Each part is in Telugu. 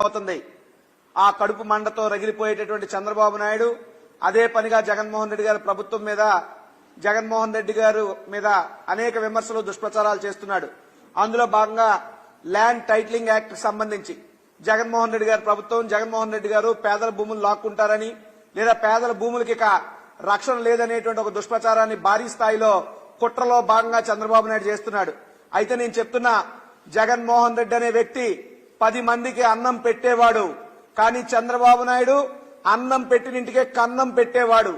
అవుతుంది. ఆ కడుపు మండతో రగిలిపోయేటటువంటి చంద్రబాబు నాయుడు అదే పనిగా జగన్మోహన్ రెడ్డి గారి ప్రభుత్వం మీద, జగన్మోహన్ రెడ్డి గారు మీద అనేక విమర్శలు, దుష్ప్రచారాలు చేస్తున్నాడు. అందులో భాగంగా ల్యాండ్ టైటిలింగ్ యాక్ట్ సంబంధించి జగన్మోహన్ రెడ్డి గారి ప్రభుత్వం, జగన్మోహన్ రెడ్డి గారు పేదల భూములు లాక్కుంటారని, లేదా పేదల భూములకి రక్షణ లేదనేటువంటి ఒక దుష్ప్రచారాన్ని భారీ స్థాయిలో కుట్రలో భాగంగా చంద్రబాబు నాయుడు చేస్తున్నాడు. అయితే నేను చెప్తున్నా, జగన్మోహన్ రెడ్డి అనే వ్యక్తి 10 మందికి అన్నం పెట్టేవాడు. కానీ చంద్రబాబు నాయుడు అన్నం పెట్టినింటికే కన్నం పెట్టేవాడు.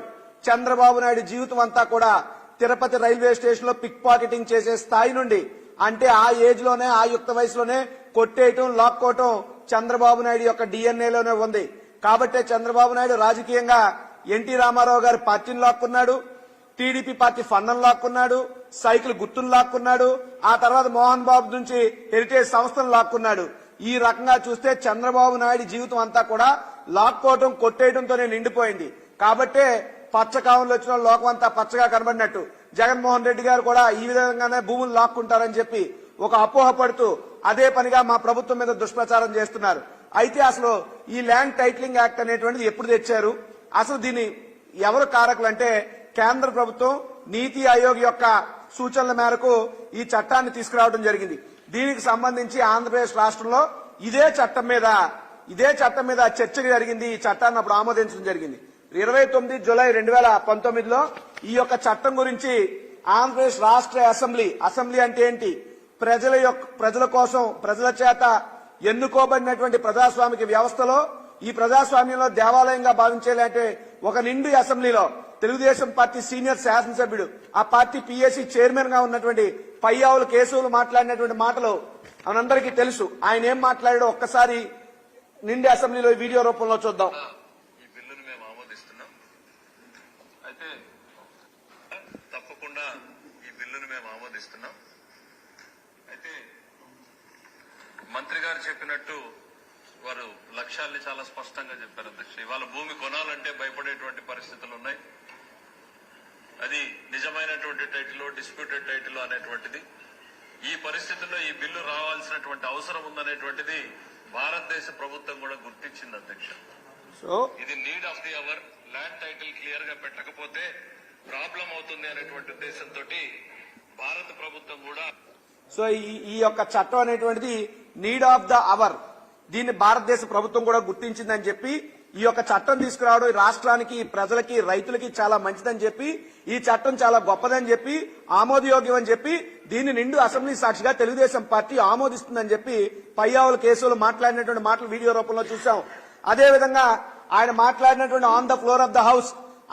చంద్రబాబు నాయుడు జీవితం అంతా కూడా తిరుపతి రైల్వే స్టేషన్ లో పిక్ పాకెటింగ్ చేసే స్థాయి నుండి, అంటే ఆ ఏజ్ లోనే, ఆ యుక్త వయసులోనే కొట్టేయటం, లాక్కోవటం చంద్రబాబు నాయుడు యొక్క డిఎన్ఏలోనే ఉంది. కాబట్టే చంద్రబాబు నాయుడు రాజకీయంగా ఎన్టీ రామారావు గారి పార్టీని లాక్కున్నాడు, టీడీపీ పార్టీ ఫండ్ను లాక్కున్నాడు, సైకిల్ గుర్తును లాక్కున్నాడు, ఆ తర్వాత మోహన్ బాబు నుంచి హెరిటేజ్ సంస్థను లాక్కున్నాడు. ఈ రకంగా చూస్తే చంద్రబాబు నాయుడు జీవితం అంతా కూడా లాక్కోవటం, కొట్టేయడంతోనే నిండిపోయింది. కాబట్టే పచ్చకావంలో వచ్చిన లోకం అంతా పచ్చగా కనబడినట్టు జగన్మోహన్ రెడ్డి గారు కూడా ఈ విధంగానే భూములు లాక్కుంటారని చెప్పి ఒక అపోహ పడుతూ అదే పనిగా మా ప్రభుత్వం మీద దుష్ప్రచారం చేస్తున్నారు. అయితే అసలు ఈ ల్యాండ్ టైటిలింగ్ యాక్ట్ అనేటువంటిది ఎప్పుడు తెచ్చారు, అసలు దీని ఎవరు కారకులు అంటే కేంద్ర ప్రభుత్వం నీతి ఆయోగ్ యొక్క సూచనల మేరకు ఈ చట్టాన్ని తీసుకురావడం జరిగింది. దీనికి సంబంధించి ఆంధ్రప్రదేశ్ రాష్ట్రంలో ఇదే చట్టం మీద చర్చ జరిగింది. ఈ చట్టాన్ని అప్పుడు ఆమోదించడం జరిగింది. 29 జూలై 2019లో ఈ యొక్క చట్టం గురించి ఆంధ్రప్రదేశ్ రాష్ట్ర అసెంబ్లీ అంటే ఏంటి, ప్రజల కోసం, ప్రజల చేత ఎన్నుకోబడినటువంటి ప్రజాస్వామిక వ్యవస్థలో, ఈ ప్రజాస్వామ్యంలో దేవాలయంగా భావించేలాంటి ఒక నిండు అసెంబ్లీలో తెలుగుదేశం పార్టీ సీనియర్ శాసనసభ్యుడు, ఆ పార్టీ పీఏసీ చైర్మన్ గా ఉన్నటువంటి పయ్యావులు కేశవులు మాట్లాడినటువంటి మాటలు మనందరికీ తెలుసు. ఆయన ఏం మాట్లాడాడో ఒక్కసారి నిండి అసెంబ్లీలో వీడియో రూపంలో చూద్దాం. ఈ బిల్లును మేము ఆమోదిస్తున్నాం. అయితే తప్పకుండా ఈ బిల్లును మేము ఆమోదిస్తున్నాం. అయితే మంత్రి గారు చెప్పినట్టు వారు లక్ష్యాల్ని చాలా స్పష్టంగా చెప్పారు అధ్యక్ష. ఇవాళ భూమి కొనాలంటే భయపడేటువంటి పరిస్థితులు ఉన్నాయి. అది నిజమైనటువంటి టైటిల్, డిస్ప్యూటెడ్ టైటిల్ అనేటువంటిది. ఈ పరిస్థితుల్లో ఈ బిల్లు రావాల్సినటువంటి అవసరం ఉందనేటువంటిది భారతదేశ ప్రభుత్వం కూడా గుర్తించింది అధ్యక్ష. ఇది need of the hour. Land title clear గా పెట్టకపోతే ప్రాబ్లం అవుతుంది అనేటువంటి ఉద్దేశంతో భారత ప్రభుత్వం కూడా ఈ యొక్క చట్టం అనేటువంటిది నీడ్ ఆఫ్ ద అవర్, దీన్ని భారతదేశ ప్రభుత్వం కూడా గుర్తించిందని చెప్పి ఈ యొక్క చట్టం తీసుకురావడం రాష్ట్రానికి, ప్రజలకి, రైతులకి చాలా మంచిదని చెప్పి, ఈ చట్టం చాలా గొప్పదని చెప్పి, ఆమోదయోగ్యం అని చెప్పి దీన్ని నిండు అసెంబ్లీ సాక్షిగా తెలుగుదేశం పార్టీ ఆమోదిస్తుందని చెప్పి పయ్యావుల కేసులు మాట్లాడినటువంటి మాటలు వీడియో రూపంలో చూసాం. అదేవిధంగా ఆయన మాట్లాడినటువంటి on the floor of the house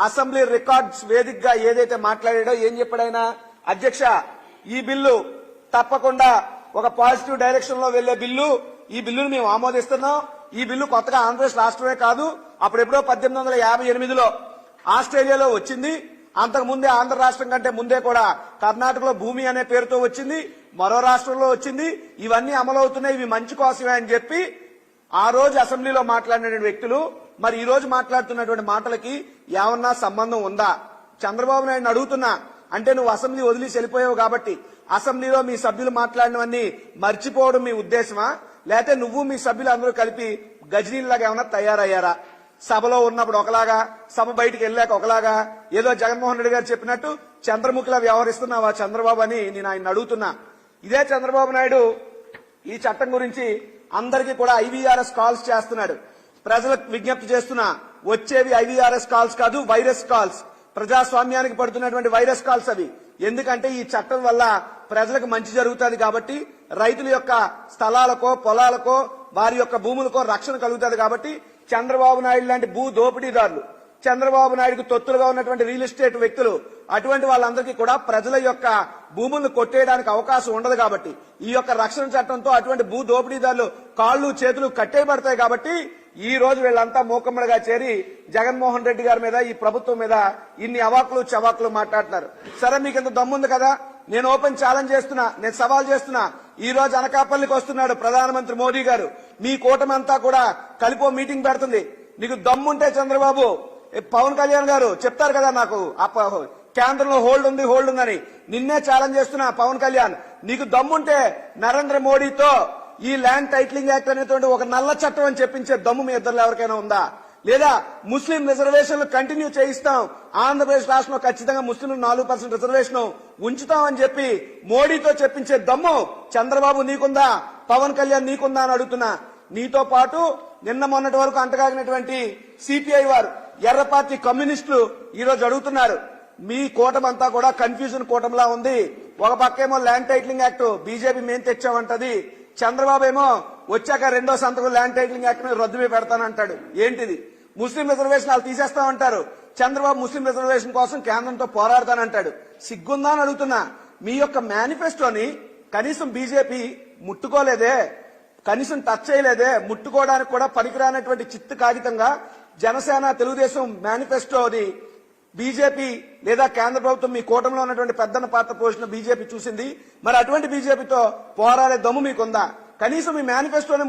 assembly records వేదికగా ఏదైతే మాట్లాడాడో ఏం చెప్పాడు ఆయన, అధ్యక్ష ఈ బిల్లు తప్పకుండా ఒక పాజిటివ్ డైరెక్షన్ లో వెళ్లే బిల్లు, ఈ బిల్లును మేము ఆమోదిస్తున్నాం. ఈ బిల్లు కొత్తగా ఆంధ్రప్రదేశ్ రాష్ట్రమే కాదు, అప్పుడెప్పుడో 1858లో ఆస్ట్రేలియాలో వచ్చింది. అంతకుముందే ఆంధ్ర రాష్ట్రం కంటే ముందే కూడా కర్ణాటకలో భూమి అనే పేరుతో వచ్చింది, మరో రాష్ట్రంలో వచ్చింది. ఇవన్నీ అమలవుతున్నాయి, ఇవి మంచి కోసమే అని చెప్పి ఆ రోజు అసెంబ్లీలో మాట్లాడిన వ్యక్తులు మరి ఈ రోజు మాట్లాడుతున్నటువంటి మాటలకి ఏమన్నా సంబంధం ఉందా? చంద్రబాబు నాయుడుని అడుగుతున్నా, అంటే నువ్వు అసెంబ్లీ వదిలేసి వెళ్ళిపోయావు కాబట్టి అసెంబ్లీలో మీ సభ్యులు మాట్లాడినవన్నీ మర్చిపోవడం మీ ఉద్దేశమా, లేకపోతే నువ్వు మీ సభ్యులు అందరూ కలిపి గజనీలాగా ఏమన్నా తయారయ్యారా? సభలో ఉన్నప్పుడు ఒకలాగా, సభ బయటికి వెళ్ళాక ఒకలాగా, ఏదో జగన్మోహన్ రెడ్డి గారు చెప్పినట్టు చంద్రముఖిలా వ్యవహరిస్తున్నావా చంద్రబాబు అని నేను ఆయన అడుగుతున్నా. ఇదే చంద్రబాబు నాయుడు ఈ చట్టం గురించి అందరికీ కూడా ఐవీఆర్ఎస్ కాల్స్ చేస్తున్నాడు. ప్రజలకు విజ్ఞప్తి చేస్తున్నా, వచ్చేవి ఐవీఆర్ఎస్ కాల్స్ కాదు, వైరస్ కాల్స్, ప్రజాస్వామ్యానికి పడుతున్నటువంటి వైరస్ కాల్స్ అవి. ఎందుకంటే ఈ చట్టం వల్ల ప్రజలకు మంచి జరుగుతుంది కాబట్టి, రైతుల యొక్క స్థలాలకో, పొలాలకో, వారి యొక్క భూములకో రక్షణ కలుగుతుంది కాబట్టి చంద్రబాబు నాయుడు లాంటి భూ దోపిడీదారులు, చంద్రబాబు నాయుడుకు తొత్తులుగా ఉన్నటువంటి రియల్ ఎస్టేట్ వ్యక్తులు, అటువంటి వాళ్ళందరికీ కూడా ప్రజల యొక్క భూములను కొట్టేయడానికి అవకాశం ఉండదు కాబట్టి ఈ యొక్క రక్షణ చట్టంతో అటువంటి భూ దోపిడీదారులు కాళ్లు చేతులు కట్టేయబడతాయి. కాబట్టి ఈ రోజు వీళ్ళంతా మూకమ్మడిగా చేరి జగన్మోహన్ రెడ్డి గారి మీద, ఈ ప్రభుత్వం మీద ఇన్ని అవాకులు చవాకులు మాట్లాడుతున్నారు. సరే, మీకు ఇంత దమ్ముంది కదా, నేను ఓపెన్ ఛాలెంజ్ చేస్తున్నా, నేను సవాల్ చేస్తున్నా. ఈ రోజు అనకాపల్లికి వస్తున్నాడు ప్రధానమంత్రి మోదీ గారు, మీ కూటమి అంతా కూడా కలిపో మీటింగ్ పెడుతుంది. నీకు దమ్ముంటే చంద్రబాబు, పవన్ కళ్యాణ్ గారు చెప్తారు కదా నాకు కేంద్రంలో హోల్డ్ ఉందని, నిన్నే ఛాలెంజ్ చేస్తున్నా పవన్ కళ్యాణ్, నీకు దమ్ముంటే నరేంద్ర మోడీతో ఈ ల్యాండ్ టైటిలింగ్ యాక్ట్ అనేటువంటి ఒక నల్ల చట్టం అని చెప్పించే దమ్ము మీ ఇద్దరు ఎవరికైనా ఉందా? లేదా ముస్లిం రిజర్వేషన్లు కంటిన్యూ చేయిస్తాం, ఆంధ్రప్రదేశ్ రాష్ట్రంలో ఖచ్చితంగా ముస్లింలు 4% రిజర్వేషన్ ఉంచుతామని చెప్పి మోడీతో చెప్పించే దమ్ము చంద్రబాబు నీకుందా, పవన్ కళ్యాణ్ నీకుందా అని అడుగుతున్నా. నీతో పాటు నిన్న మొన్నటి వరకు అంటగాగినటువంటి సిపిఐ వారు, ఎర్ర పార్టీ కమ్యూనిస్టులు ఈ రోజు అడుగుతున్నారు. మీ కూటమంతా కూడా కన్ఫ్యూజన్ కూటమిలా ఉంది. ఒక పక్కేమో ల్యాండ్ టైటిలింగ్ యాక్ట్ బీజేపీ మేం తెచ్చామంటది, చంద్రబాబు ఏమో వచ్చాక రెండో సంతకం ల్యాండ్ టైటిలింగ్ యాక్ట్ ని రద్దు పెడతానంటాడు. ఏంటిది? ముస్లిం రిజర్వేషన్ వాళ్ళు తీసేస్తామంటారు, చంద్రబాబు ముస్లిం రిజర్వేషన్ కోసం కేంద్రంతో పోరాడతానంటాడు. సిగ్గుందా అని అడుగుతున్నా. మీ యొక్క మేనిఫెస్టోని కనీసం బీజేపీ ముట్టుకోలేదే, కనీసం టచ్ చేయలేదే. ముట్టుకోవడానికి కూడా పనికిరానటువంటి చిత్తు కాగితంగా జనసేన తెలుగుదేశం మేనిఫెస్టోని బీజేపీ లేదా కేంద్ర ప్రభుత్వం మీ కూటమిలో ఉన్నటువంటి పెద్దన పాత్ర పోషిన బీజేపీ చూసింది. మరి అటువంటి బీజేపీతో పోరాడే దమ్ము మీకుందా? కనీసం మీ మేనిఫెస్టోని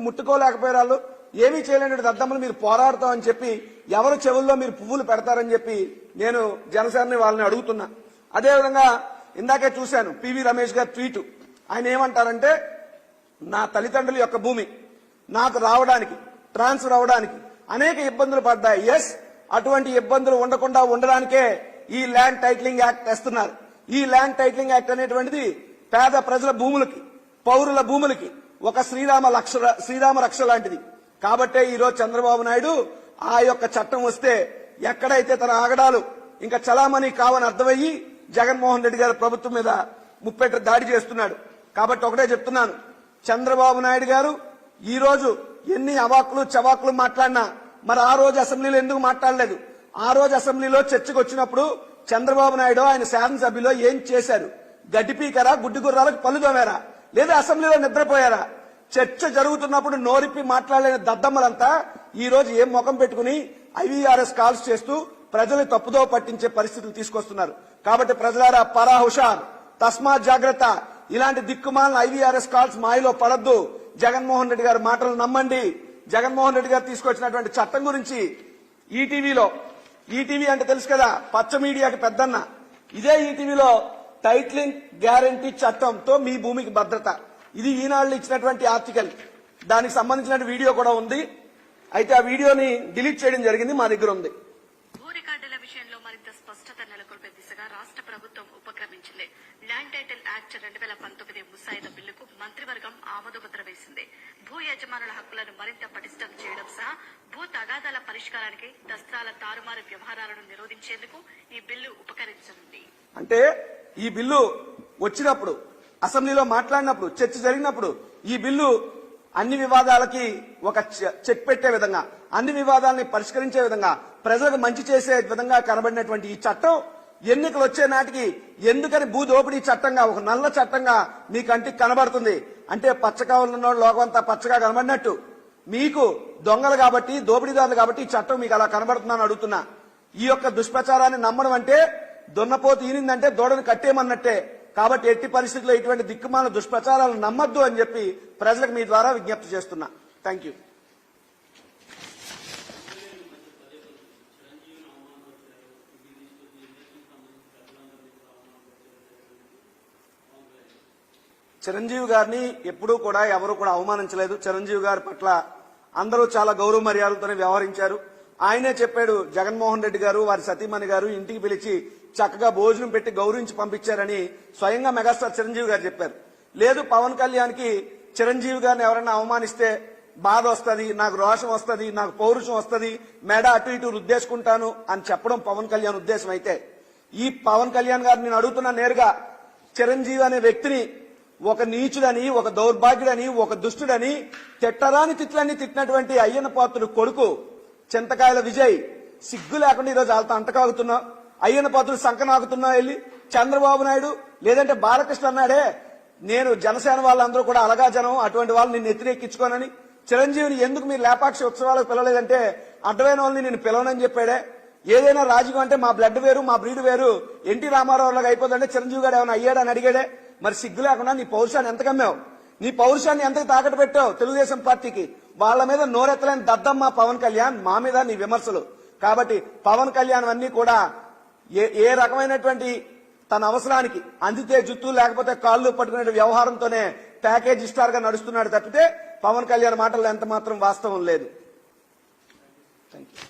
ముట్టుకోలేకపోయారు వాళ్ళు. ఏమీ చేయలేని దద్దమ్మలు మీరు పోరాడతామని చెప్పి ఎవరు చెవుల్లో మీరు పువ్వులు పెడతారని చెప్పి నేను జనసేనని వాళ్ళని అడుగుతున్నా. అదేవిధంగా ఇందాకే చూశాను పివి రమేష్ గారి ట్వీట్. ఆయన ఏమంటారంటే, నా తల్లిదండ్రుల యొక్క భూమి నాకు రావడానికి, ట్రాన్స్ఫర్ అవడానికి అనేక ఇబ్బందులు పడ్డాయి. ఎస్, అటువంటి ఇబ్బందులు ఉండకుండా ఉండడానికే ఈ ల్యాండ్ టైటిలింగ్ యాక్ట్ తెస్తున్నారు. ఈ ల్యాండ్ టైటిలింగ్ యాక్ట్ అనేటువంటిది పేద ప్రజల భూములకి, పౌరుల భూములకి ఒక శ్రీరామ రక్ష లాంటిది. కాబట్టే ఈరోజు చంద్రబాబు నాయుడు ఆ యొక్క చట్టం వస్తే ఎక్కడైతే తన ఆగడాలు ఇంకా చలామణి కావని అర్థమయ్యి జగన్మోహన్ రెడ్డి గారి ప్రభుత్వం మీద ముప్పెట్టు దాడి చేస్తున్నాడు. కాబట్టి ఒకటే చెప్తున్నాను, చంద్రబాబు నాయుడు గారు ఈ రోజు ఎన్ని అవాకులు చవాకులు మాట్లాడినా మరి ఆ రోజు అసెంబ్లీలో ఎందుకు మాట్లాడలేదు? ఆ రోజు అసెంబ్లీలో చర్చకు వచ్చినప్పుడు చంద్రబాబు నాయుడు ఆయన శాసనసభ్యులో ఏం చేశారు? గడ్డి పీకరా, గుడ్డి గుర్రాలకు పళ్ళు తోమారా, లేదా అసెంబ్లీలో నిద్రపోయారా? చర్చ జరుగుతున్నప్పుడు నోరిప్పి మాట్లాడలేని దద్దమ్మలంతా ఈ రోజు ఏం ముఖం పెట్టుకుని ఐవీఆర్ఎస్ కాల్స్ చేస్తూ ప్రజలు తప్పుదో పట్టించే పరిస్థితులు తీసుకొస్తున్నారు. కాబట్టి ప్రజలారా పరా హుషార్, తస్మాత్ జాగ్రత్త. ఇలాంటి దిక్కుమాలిన ఐవీఆర్ఎస్ కాల్స్ మాయలో పడద్దు. జగన్మోహన్ రెడ్డి గారి మాటలు నమ్మండి. జగన్మోహన్ రెడ్డి గారు తీసుకొచ్చినటువంటి చట్టం గురించి ఈటీవీ అంటే తెలుసు కదా, పచ్చ మీడియాకి పెద్దన్న. ఇదే ఈటీవీలో టైటిలింగ్ గ్యారంటీ చట్టంతో మీ భూమికి భద్రత, ఇది ఈనాడులో ఇచ్చినటువంటి ఆర్టికల్. దానికి సంబంధించిన వీడియో కూడా ఉంది. అయితే ఆ వీడియోని డిలీట్ చేయడం జరిగింది, మా దగ్గర ఉంది. భూ రికార్డుల విషయంలో మరింత స్పష్టత నెలకొల్పే దిశగా రాష్ట్ర ప్రభుత్వం ఉపక్రమించింది. ల్యాండ్ టైటిల్ యాక్ట్ 2019 ముసాయిదా బిల్లుకు మంత్రివర్గం ఆమోదముద్ర వేసింది. భూ యజమానుల హక్కులను మరింత పటిష్టం చేయడం సహా భూ తగాదాల పరిష్కారానికి దస్త్రాల తారుమారు వ్యవహారాలను నిరోధించేందుకు ఈ బిల్లు ఉపకరించనుంది. అంటే ఈ బిల్లు వచ్చినప్పుడు, అసెంబ్లీలో మాట్లాడినప్పుడు, చర్చ జరిగినప్పుడు ఈ బిల్లు అన్ని వివాదాలకి ఒక చెక్ పెట్టే విధంగా, అన్ని వివాదాలని పరిష్కరించే విధంగా, ప్రజలకు మంచి చేసే విధంగా కనబడినటువంటి ఈ చట్టం ఎన్నికలు వచ్చే నాటికి ఎందుకని భూ దోపిడీ చట్టంగా, ఒక నల్ల చట్టంగా మీ కంటికి కనబడుతుంది? అంటే పచ్చకావులున్న లోకమంతా పచ్చగా కనబడినట్టు మీకు దొంగలు కాబట్టి, దోపిడీదారులు కాబట్టి ఈ చట్టం మీకు అలా కనబడుతుందని అడుగుతున్నా. ఈ యొక్క దుష్ప్రచారాన్ని నమ్మడం అంటే దున్నపోతు ఈనిందంటే దూడను కట్టేయమన్నట్టే. కాబట్టి ఎట్టి పరిస్థితుల్లో ఇటువంటి దిక్కుమాల దుష్ప్రచారాలు నమ్మద్దు అని చెప్పి ప్రజలకు మీ ద్వారా విజ్ఞప్తి చేస్తున్నా. Thank you. చిరంజీవి గారిని ఎప్పుడూ కూడా ఎవరు కూడా అవమానించలేదు. చిరంజీవి గారి పట్ల అందరూ చాలా గౌరవ మర్యాదలతోనే వ్యవహరించారు. ఆయనే చెప్పాడు, జగన్మోహన్ రెడ్డి గారు వారి సతీమణి గారు ఇంటికి పిలిచి చక్కగా భోజనం పెట్టి గౌరవించి పంపించారని స్వయంగా మెగాస్టార్ చిరంజీవి గారు చెప్పారు. లేదు, పవన్ కళ్యాణ్ కి చిరంజీవి గారిని ఎవరైనా అవమానిస్తే బాధ వస్తుంది, నాకు రోషం వస్తుంది, నాకు పౌరుషం వస్తుంది, మెడ అటు ఇటు రుద్దేసుకుంటాను అని చెప్పడం పవన్ కళ్యాణ్ ఉద్దేశం అయితే, ఈ పవన్ కళ్యాణ్ గారిని నేను అడుగుతున్నా నేరుగా, చిరంజీవి అనే వ్యక్తిని ఒక నీచుడని, ఒక దౌర్భాగ్యుడని, ఒక దుష్టుడని తిట్టరాని తిట్లన్నీ తిట్టినటువంటి అయ్యన్న పాత్రుడు కొడుకు చింతకాయల విజయ్ సిగ్గు లేకుండా ఈరోజు వాళ్ళతో అంటకాగుతున్నావు. అయ్యన్న పాత్రుడు సంకనాగుతున్నావు వెళ్ళి చంద్రబాబు నాయుడు లేదంటే బాలకృష్ణ అన్నాడే, నేను జనసేన వాళ్ళందరూ కూడా అలగా జనం, అటువంటి వాళ్ళు నిన్ను ఎత్తిరెక్కించుకోనని. చిరంజీవిని ఎందుకు మీరు లేపాక్షి ఉత్సవాలకు పిలవలేదంటే అడ్డమైన వాళ్ళని నేను పిలవనని చెప్పాడే. ఏదైనా రాజకీయం అంటే మా బ్లడ్ వేరు, మా బ్రీడ్ వేరు, ఎన్టీ రామారావు లాగా అయిపోతుందంటే చిరంజీవి గారు ఏమైనా అయ్యాడని అడిగాడే. మరి సిగ్గు లేకుండా నీ పౌరుషాన్ని ఎంత కమ్మావు, నీ పౌరుషాన్ని ఎంత తాకట్టు పెట్టావు తెలుగుదేశం పార్టీకి? వాళ్ళ మీద నోరెత్తలేని దద్దమ్మ పవన్ కళ్యాణ్, మా మీద నీ విమర్శలు. కాబట్టి పవన్ కళ్యాణ్ అన్ని కూడా ఏ రకమైనటువంటి తన అవసరానికి అందితే జుత్తు లేకపోతే కాళ్ళు పట్టుకునే వ్యవహారంతోనే ప్యాకేజ్ స్టార్ గా నడుస్తున్నాడు తప్పితే పవన్ కళ్యాణ్ మాటల్లో ఎంత మాత్రం వాస్తవం లేదు. Thank you.